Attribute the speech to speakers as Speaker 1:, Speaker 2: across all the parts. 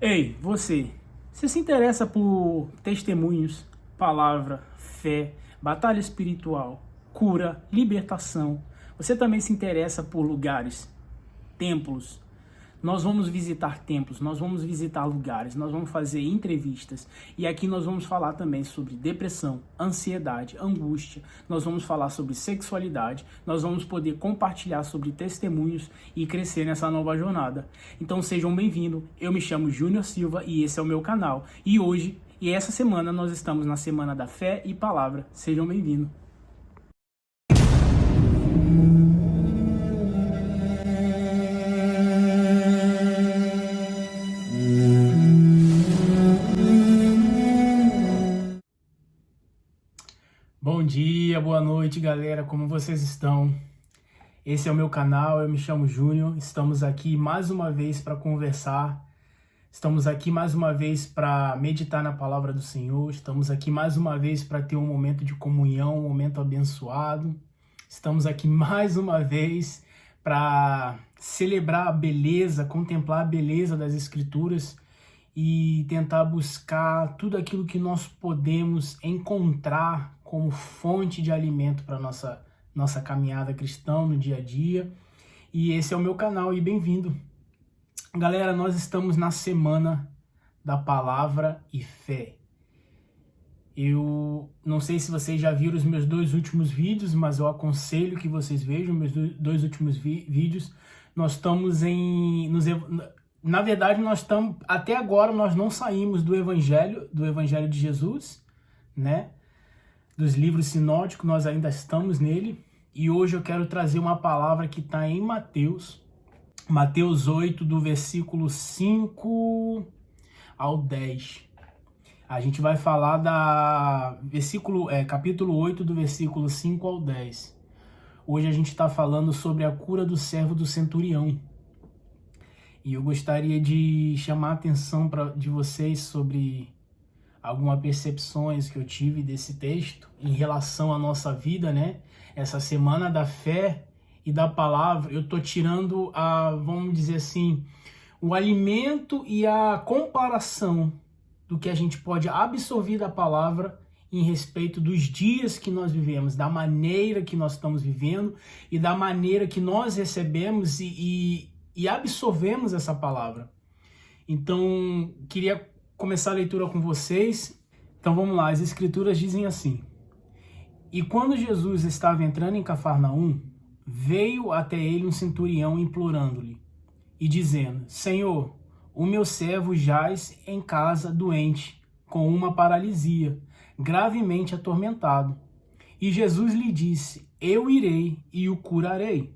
Speaker 1: Ei, você se interessa por testemunhos, palavra, fé, batalha espiritual, cura, libertação? Você também se interessa por lugares, templos? Nós vamos visitar templos, nós vamos visitar lugares, nós vamos fazer entrevistas e aqui nós vamos falar também sobre depressão, ansiedade, angústia, nós vamos falar sobre sexualidade, nós vamos poder compartilhar sobre testemunhos e crescer nessa nova jornada. Então sejam bem-vindos, eu me chamo Júnior Silva e esse é o meu canal. E essa semana nós estamos na Semana da Fé e Palavra. Sejam bem-vindos. Bom dia, boa noite, galera. Como vocês estão? Esse é o meu canal, eu me chamo Júnior. Estamos aqui mais uma vez para conversar. Estamos aqui mais uma vez para meditar na palavra do Senhor. Estamos aqui mais uma vez para ter um momento de comunhão, um momento abençoado. Estamos aqui mais uma vez para celebrar a beleza, contemplar a beleza das Escrituras e tentar buscar tudo aquilo que nós podemos encontrar como fonte de alimento para nossa caminhada cristã no dia a dia. E esse é o meu canal e bem-vindo. Galera, nós estamos na Semana da Palavra e Fé. Eu não sei se vocês já viram os meus dois últimos vídeos, mas eu aconselho que vocês vejam meus dois últimos vídeos. Nós estamos na verdade, até agora nós não saímos do Evangelho de Jesus, né? Dos livros sinóticos, nós ainda estamos nele. E hoje eu quero trazer uma palavra que está em Mateus 8, do versículo 5 ao 10. A gente vai falar capítulo 8, do versículo 5 ao 10. Hoje a gente está falando sobre a cura do servo do centurião. E eu gostaria de chamar a atenção de vocês sobre algumas percepções que eu tive desse texto em relação à nossa vida, né? Essa Semana da Fé e da Palavra, eu tô tirando vamos dizer assim, o alimento e a comparação do que a gente pode absorver da palavra em respeito dos dias que nós vivemos, da maneira que nós estamos vivendo e da maneira que nós recebemos e absorvemos essa palavra. Então, queria começar a leitura com vocês. Então vamos lá, as Escrituras dizem assim: E quando Jesus estava entrando em Cafarnaum, veio até ele um centurião implorando-lhe e dizendo: Senhor, o meu servo jaz em casa doente, com uma paralisia, gravemente atormentado. E Jesus lhe disse: Eu irei e o curarei.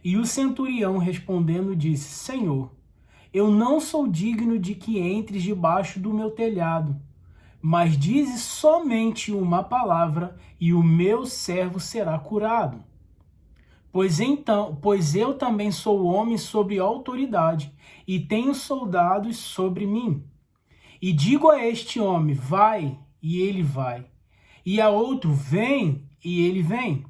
Speaker 1: E o centurião respondendo disse: Senhor, eu não sou digno de que entres debaixo do meu telhado, mas dize somente uma palavra e o meu servo será curado. Pois eu também sou homem sobre autoridade e tenho soldados sobre mim. E digo a este homem: vai, e ele vai. E a outro: vem, e ele vem.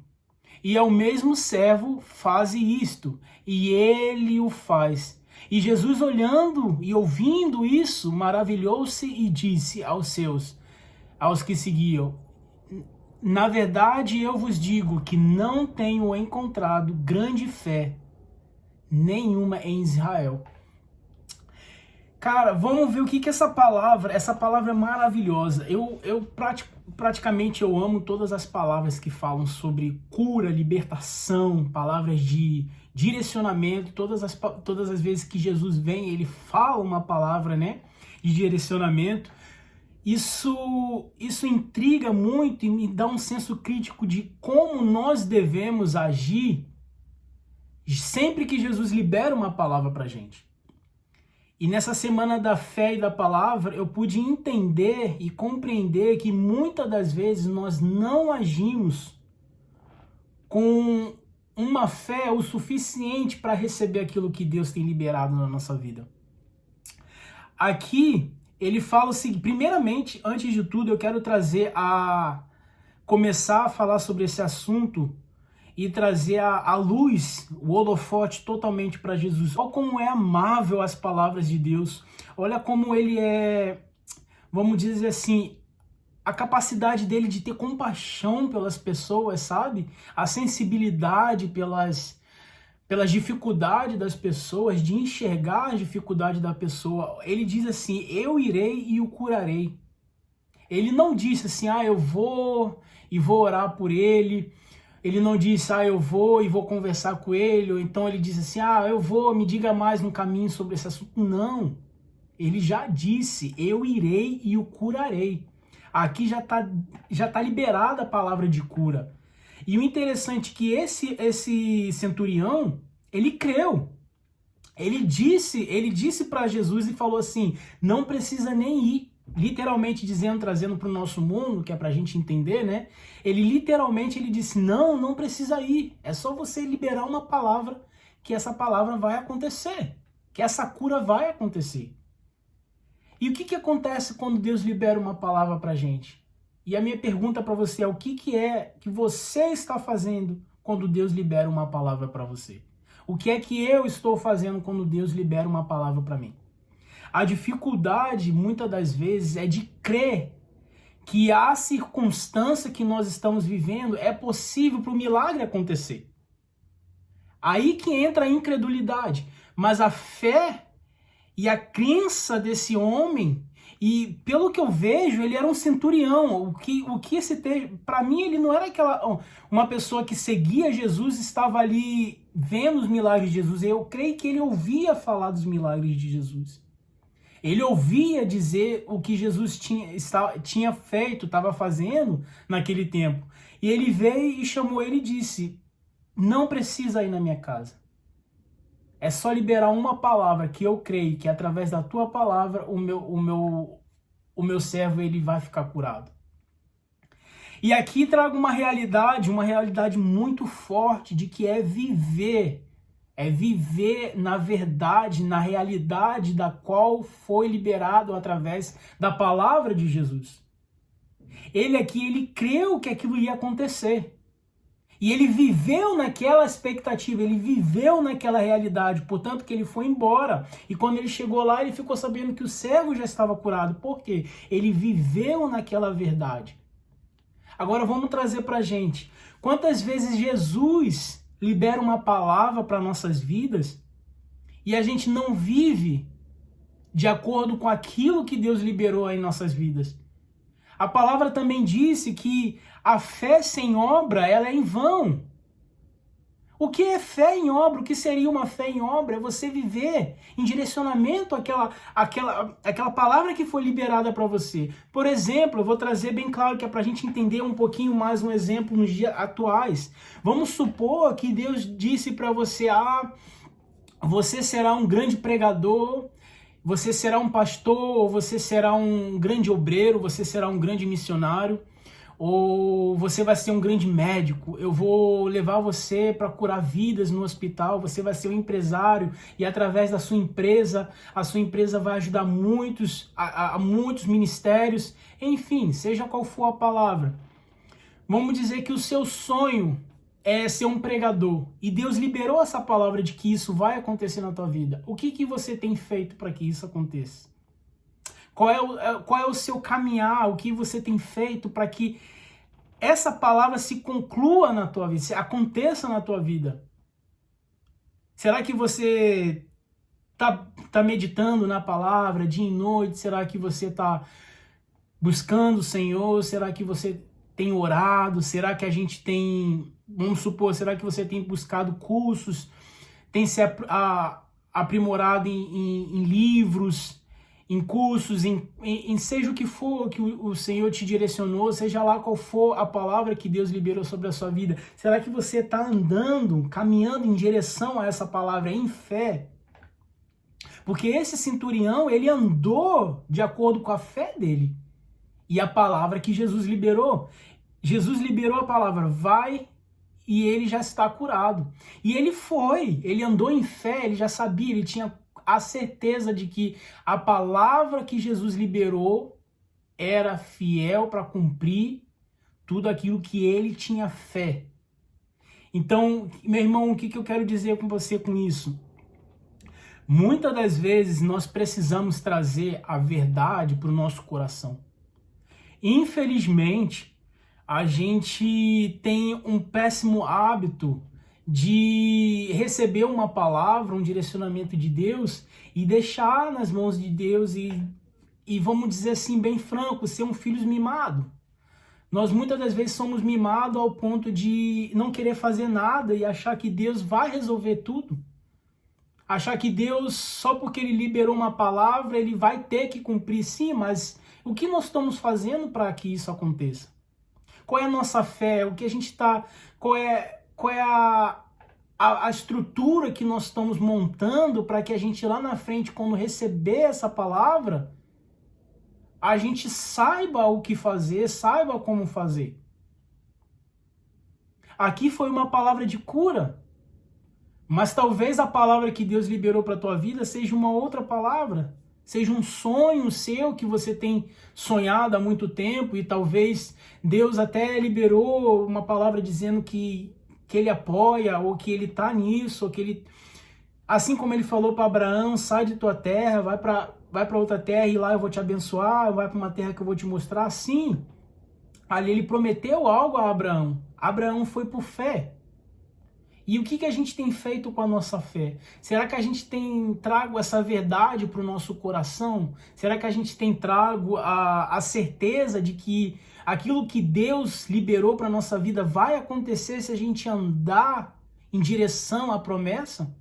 Speaker 1: E ao mesmo servo: faze isto, e ele o faz. E Jesus, olhando e ouvindo isso, maravilhou-se e disse aos que seguiam: Na verdade, eu vos digo que não tenho encontrado grande fé nenhuma em Israel. Cara, vamos ver o que essa palavra é maravilhosa. Praticamente eu amo todas as palavras que falam sobre cura, libertação, palavras de direcionamento. Todas as vezes que Jesus vem, ele fala uma palavra, né, de direcionamento. Isso intriga muito e me dá um senso crítico de como nós devemos agir sempre que Jesus libera uma palavra pra gente. E nessa Semana da Fé e da Palavra, eu pude entender e compreender que muitas das vezes nós não agimos com uma fé o suficiente para receber aquilo que Deus tem liberado na nossa vida. Aqui, ele fala o seguinte: primeiramente, antes de tudo, eu quero começar a falar sobre esse assunto e trazer a luz, o holofote totalmente para Jesus. Olha como é amável as palavras de Deus. Olha como ele é, vamos dizer assim, a capacidade dele de ter compaixão pelas pessoas, sabe? A sensibilidade pelas dificuldades das pessoas, de enxergar a dificuldade da pessoa. Ele diz assim: eu irei e o curarei. Ele não disse assim: ah, eu vou e vou orar por ele. Ele não disse: ah, eu vou e vou conversar com ele. Ou então ele disse assim: ah, eu vou, me diga mais no caminho sobre esse assunto. Não. Ele já disse: eu irei e o curarei. Aqui já tá liberada a palavra de cura. E o interessante é que esse centurião, ele creu. Ele disse para Jesus e falou assim: não precisa nem ir. Literalmente dizendo, trazendo para o nosso mundo, que é para a gente entender, né? Ele disse: não precisa ir. É só você liberar uma palavra, que essa palavra vai acontecer. Que essa cura vai acontecer. E o que acontece quando Deus libera uma palavra para a gente? E a minha pergunta para você é: o que é que você está fazendo quando Deus libera uma palavra para você? O que é que eu estou fazendo quando Deus libera uma palavra para mim? A dificuldade, muitas das vezes, é de crer que a circunstância que nós estamos vivendo é possível para o milagre acontecer. Aí que entra a incredulidade. Mas a fé e a crença desse homem, e pelo que eu vejo, ele era um centurião. O que esse texto, para mim, ele não era uma pessoa que seguia Jesus, estava ali vendo os milagres de Jesus. Eu creio que ele ouvia falar dos milagres de Jesus. Ele ouvia dizer o que Jesus tinha feito, estava fazendo naquele tempo. E ele veio e chamou ele e disse: não precisa ir na minha casa. É só liberar uma palavra que eu creio que através da tua palavra o meu servo ele vai ficar curado. E aqui trago uma realidade muito forte de que é viver na verdade, na realidade da qual foi liberado através da palavra de Jesus. Ele creu que aquilo ia acontecer. E ele viveu naquela expectativa, ele viveu naquela realidade, portanto que ele foi embora. E quando ele chegou lá, ele ficou sabendo que o servo já estava curado. Por quê? Ele viveu naquela verdade. Agora vamos trazer para a gente. Quantas vezes Jesus libera uma palavra para nossas vidas e a gente não vive de acordo com aquilo que Deus liberou em nossas vidas? A palavra também disse que a fé sem obra, ela é em vão. O que é fé em obra? O que seria uma fé em obra? É você viver em direcionamento àquela palavra que foi liberada para você. Por exemplo, eu vou trazer bem claro que é para a gente entender um pouquinho mais um exemplo nos dias atuais. Vamos supor que Deus disse para você: você será um grande pregador, você será um pastor, ou você será um grande obreiro, você será um grande missionário, ou você vai ser um grande médico. Eu vou levar você para curar vidas no hospital, você vai ser um empresário e através da sua empresa, a sua empresa vai ajudar muitos ministérios, enfim, seja qual for a palavra. Vamos dizer que o seu sonho é ser um pregador e Deus liberou essa palavra de que isso vai acontecer na tua vida. O que você tem feito para que isso aconteça? Qual é o seu caminhar? O que você tem feito para que essa palavra se conclua na tua vida, se aconteça na tua vida? Será que você tá meditando na palavra dia e noite? Será que você está buscando o Senhor? Será que você tem orado? Será que a gente tem, vamos supor, será que você tem buscado cursos, tem se aprimorado em livros, em cursos, em seja o que for que o Senhor te direcionou, seja lá qual for a palavra que Deus liberou sobre a sua vida? Será que você está andando, caminhando em direção a essa palavra em fé? Porque esse centurião, ele andou de acordo com a fé dele e a palavra que Jesus liberou. Jesus liberou a palavra: vai, e ele já está curado. E ele foi, ele andou em fé, ele já sabia, ele tinha a certeza de que a palavra que Jesus liberou era fiel para cumprir tudo aquilo que ele tinha fé. Então, meu irmão, o que eu quero dizer com você com isso? Muitas das vezes nós precisamos trazer a verdade para o nosso coração. Infelizmente, a gente tem um péssimo hábito de receber uma palavra, um direcionamento de Deus e deixar nas mãos de Deus e vamos dizer assim, bem franco, ser um filho mimado. Nós muitas das vezes somos mimados ao ponto de não querer fazer nada e achar que Deus vai resolver tudo. Achar que Deus, só porque Ele liberou uma palavra, Ele vai ter que cumprir, sim, mas o que nós estamos fazendo para que isso aconteça? Qual é a nossa fé? O que a gente está... Qual é a estrutura que nós estamos montando para que a gente lá na frente, quando receber essa palavra, a gente saiba o que fazer, saiba como fazer. Aqui foi uma palavra de cura. Mas talvez a palavra que Deus liberou para a tua vida seja uma outra palavra. Seja um sonho seu que você tem sonhado há muito tempo e talvez Deus até liberou uma palavra dizendo que Ele apoia ou que Ele está nisso, ou que Ele... Assim como Ele falou para Abraão, sai de tua terra, vai para outra terra e lá eu vou te abençoar, vai para uma terra que eu vou te mostrar. Sim, ali Ele prometeu algo a Abraão. Abraão foi por fé. E o que a gente tem feito com a nossa fé? Será que a gente tem trago essa verdade para o nosso coração? Será que a gente tem trago a certeza de que aquilo que Deus liberou para a nossa vida vai acontecer se a gente andar em direção à promessa?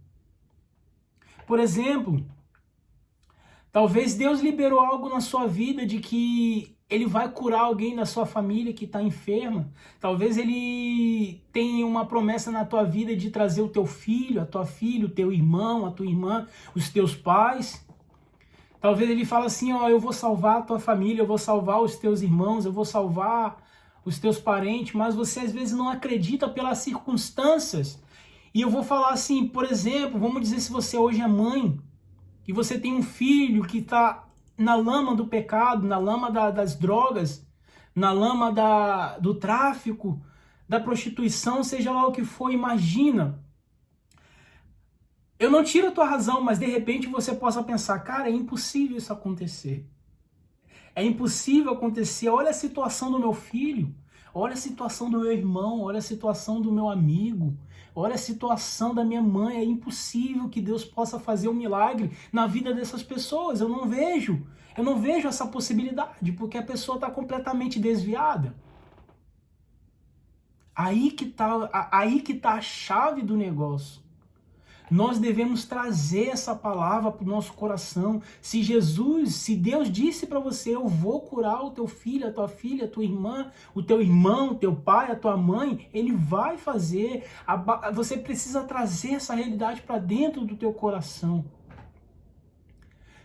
Speaker 1: Por exemplo, talvez Deus liberou algo na sua vida de que Ele vai curar alguém da sua família que está enferma. Talvez Ele tenha uma promessa na tua vida de trazer o teu filho, a tua filha, o teu irmão, a tua irmã, os teus pais. Talvez Ele fale assim, ó, eu vou salvar a tua família, eu vou salvar os teus irmãos, eu vou salvar os teus parentes, mas você às vezes não acredita pelas circunstâncias. E eu vou falar assim, por exemplo, vamos dizer se você hoje é mãe, e você tem um filho que está na lama do pecado, na lama das drogas, na lama do tráfico, da prostituição, seja lá o que for, imagina. Eu não tiro a tua razão, mas de repente você possa pensar, cara, é impossível isso acontecer. É impossível acontecer, olha a situação do meu filho, olha a situação do meu irmão, olha a situação do meu amigo, olha a situação da minha mãe, é impossível que Deus possa fazer um milagre na vida dessas pessoas, eu não vejo essa possibilidade, porque a pessoa está completamente desviada. Aí que tá a chave do negócio. Nós devemos trazer essa palavra para o nosso coração. Se Deus disse para você, eu vou curar o teu filho, a tua filha, a tua irmã, o teu irmão, o teu pai, a tua mãe, Ele vai fazer. Você precisa trazer essa realidade para dentro do teu coração.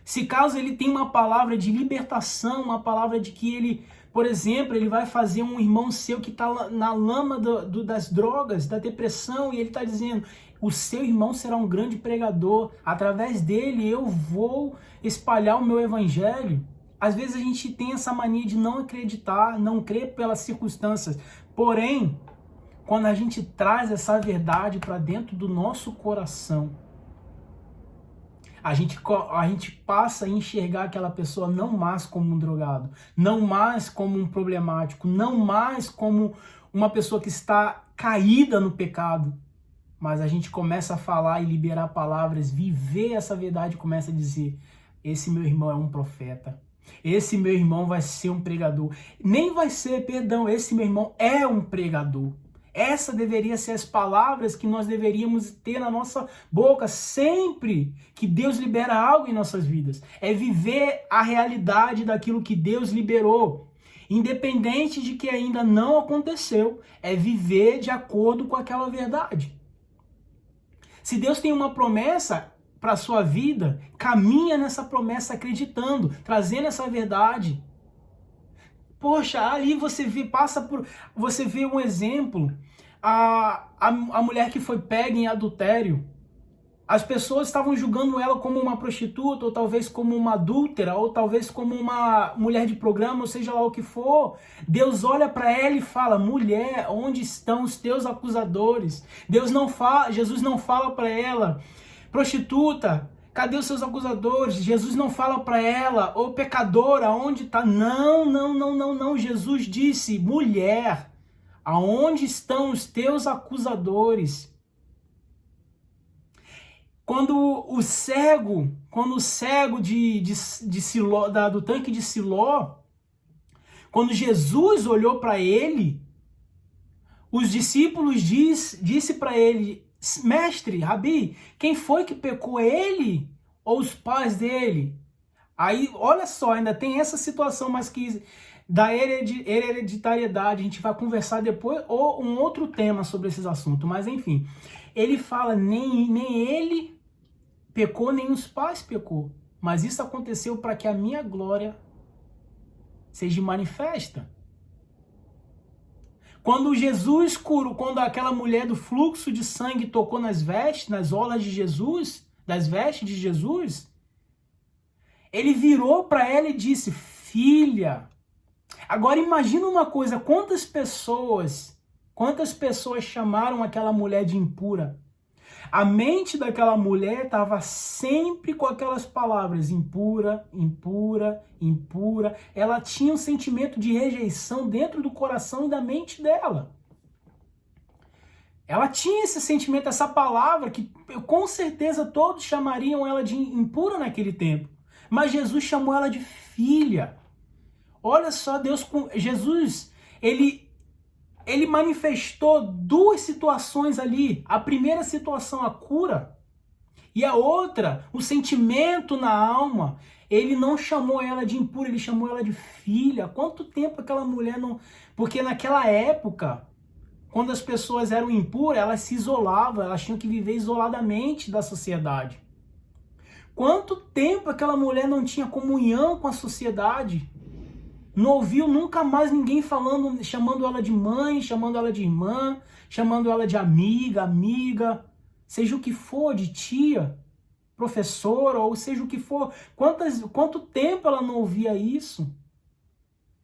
Speaker 1: Se caso Ele tem uma palavra de libertação, uma palavra de que Ele, por exemplo, Ele vai fazer um irmão seu que está na lama das drogas, da depressão, e Ele está dizendo, o seu irmão será um grande pregador, através dele eu vou espalhar o meu evangelho. Às vezes a gente tem essa mania de não acreditar, não crer pelas circunstâncias, porém, quando a gente traz essa verdade para dentro do nosso coração, a gente passa a enxergar aquela pessoa não mais como um drogado, não mais como um problemático, não mais como uma pessoa que está caída no pecado, mas a gente começa a falar e liberar palavras, viver essa verdade, começa a dizer, esse meu irmão é um profeta, esse meu irmão vai ser um pregador, nem vai ser, perdão, esse meu irmão é um pregador. Essa deveria ser as palavras que nós deveríamos ter na nossa boca sempre que Deus libera algo em nossas vidas. É viver a realidade daquilo que Deus liberou. Independente de que ainda não aconteceu, é viver de acordo com aquela verdade. Se Deus tem uma promessa para a sua vida, caminha nessa promessa acreditando, trazendo essa verdade. Poxa, ali você vê um exemplo, a mulher que foi pega em adultério. As pessoas estavam julgando ela como uma prostituta, ou talvez como uma adúltera, ou talvez como uma mulher de programa, ou seja lá o que for. Deus olha para ela e fala: mulher, onde estão os teus acusadores? Jesus não fala para ela: prostituta, cadê os seus acusadores? Jesus não fala para ela: ô pecadora, onde está? Não, não, não, não, não. Jesus disse: mulher, aonde estão os teus acusadores? Quando o cego de Siló, do tanque de Siló, quando Jesus olhou para ele, os discípulos disse para ele: mestre, Rabi, quem foi que pecou, ele ou os pais dele? Aí, olha só, ainda tem essa situação, mas que da hereditariedade, a gente vai conversar depois, ou um outro tema sobre esses assuntos, mas enfim, ele fala: nem ele pecou, nem os pais pecou, mas isso aconteceu para que a minha glória seja manifesta. Quando Jesus curou, quando aquela mulher do fluxo de sangue tocou nas vestes, nas orlas de Jesus, das vestes de Jesus, ele virou para ela e disse: filha. Agora imagina uma coisa, quantas pessoas chamaram aquela mulher de impura? A mente daquela mulher estava sempre com aquelas palavras: impura, impura, impura. Ela tinha um sentimento de rejeição dentro do coração e da mente dela. Ela tinha esse sentimento, essa palavra que com certeza todos chamariam ela de impura naquele tempo. Mas Jesus chamou ela de filha. Olha só, Jesus, ele manifestou duas situações ali. A primeira situação, a cura. E a outra, o sentimento na alma. Ele não chamou ela de impura, ele chamou ela de filha. Quanto tempo aquela mulher não... Porque naquela época, quando as pessoas eram impuras, elas se isolavam, elas tinham que viver isoladamente da sociedade. Quanto tempo aquela mulher não tinha comunhão com a sociedade? Não ouviu nunca mais ninguém falando, chamando ela de mãe, chamando ela de irmã, chamando ela de amiga, seja o que for, de tia, professora, ou seja o que for. Quanto tempo ela não ouvia isso?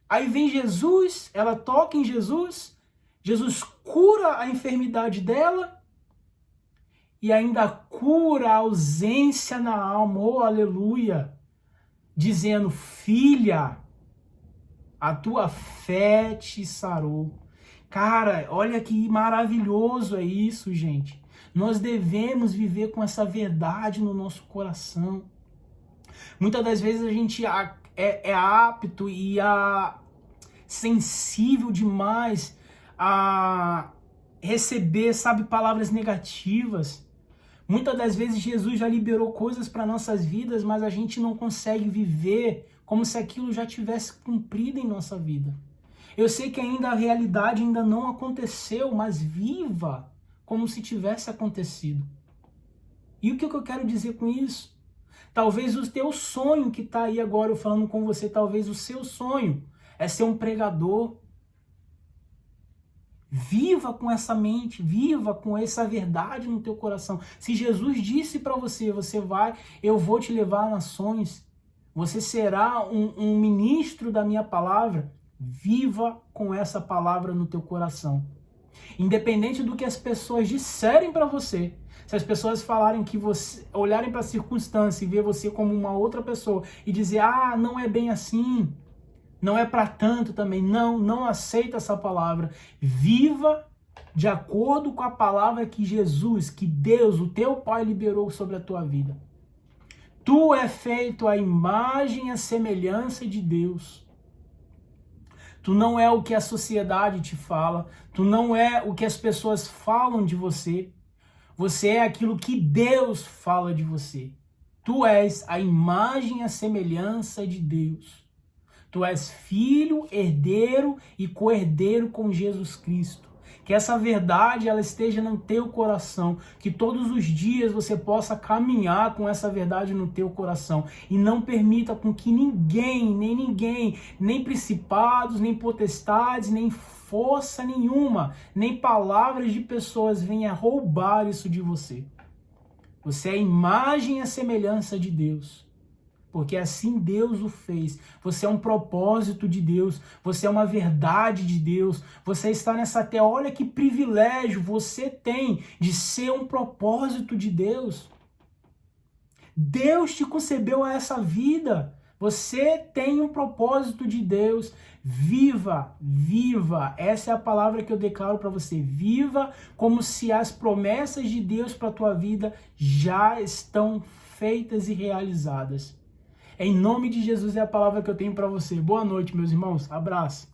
Speaker 1: Aí vem Jesus, ela toca em Jesus, Jesus cura a enfermidade dela e ainda cura a ausência na alma, oh aleluia, dizendo: filha, a tua fé te sarou. Cara, olha que maravilhoso é isso, gente. Nós devemos viver com essa verdade no nosso coração. Muitas das vezes a gente é apto e sensível demais a receber, sabe, palavras negativas. Muitas das vezes Jesus já liberou coisas para nossas vidas, mas a gente não consegue viver como se aquilo já tivesse cumprido em nossa vida. Eu sei que ainda a realidade ainda não aconteceu, mas viva como se tivesse acontecido. E o que eu quero dizer com isso? Talvez o teu sonho que está aí agora eu falando com você, talvez o seu sonho é ser um pregador. Viva com essa mente, viva com essa verdade no teu coração. Se Jesus disse para você, eu vou te levar a nações, você será um ministro da minha palavra, viva com essa palavra no teu coração. Independente do que as pessoas disserem para você, se as pessoas falarem que você, olharem para a circunstância e ver você como uma outra pessoa e dizer: não é bem assim, não é para tanto também, não aceita essa palavra. Viva de acordo com a palavra que Jesus, que Deus, o teu Pai, liberou sobre a tua vida. Tu é feito à imagem e à semelhança de Deus. Tu não é o que a sociedade te fala, tu não é o que as pessoas falam de você. Você é aquilo que Deus fala de você. Tu és a imagem e a semelhança de Deus. Tu és filho, herdeiro e co-herdeiro com Jesus Cristo. Que essa verdade ela esteja no teu coração, que todos os dias você possa caminhar com essa verdade no teu coração e não permita com que ninguém, nem principados, nem potestades, nem força nenhuma, nem palavras de pessoas venha roubar isso de você. Você é a imagem e a semelhança de Deus. Porque assim Deus o fez. Você é um propósito de Deus. Você é uma verdade de Deus. Você está nessa terra. Olha que privilégio você tem de ser um propósito de Deus. Deus te concebeu a essa vida. Você tem um propósito de Deus. Viva, viva. Essa é a palavra que eu declaro para você. Viva como se as promessas de Deus para a tua vida já estão feitas e realizadas. Em nome de Jesus é a palavra que eu tenho para você. Boa noite, meus irmãos. Abraço.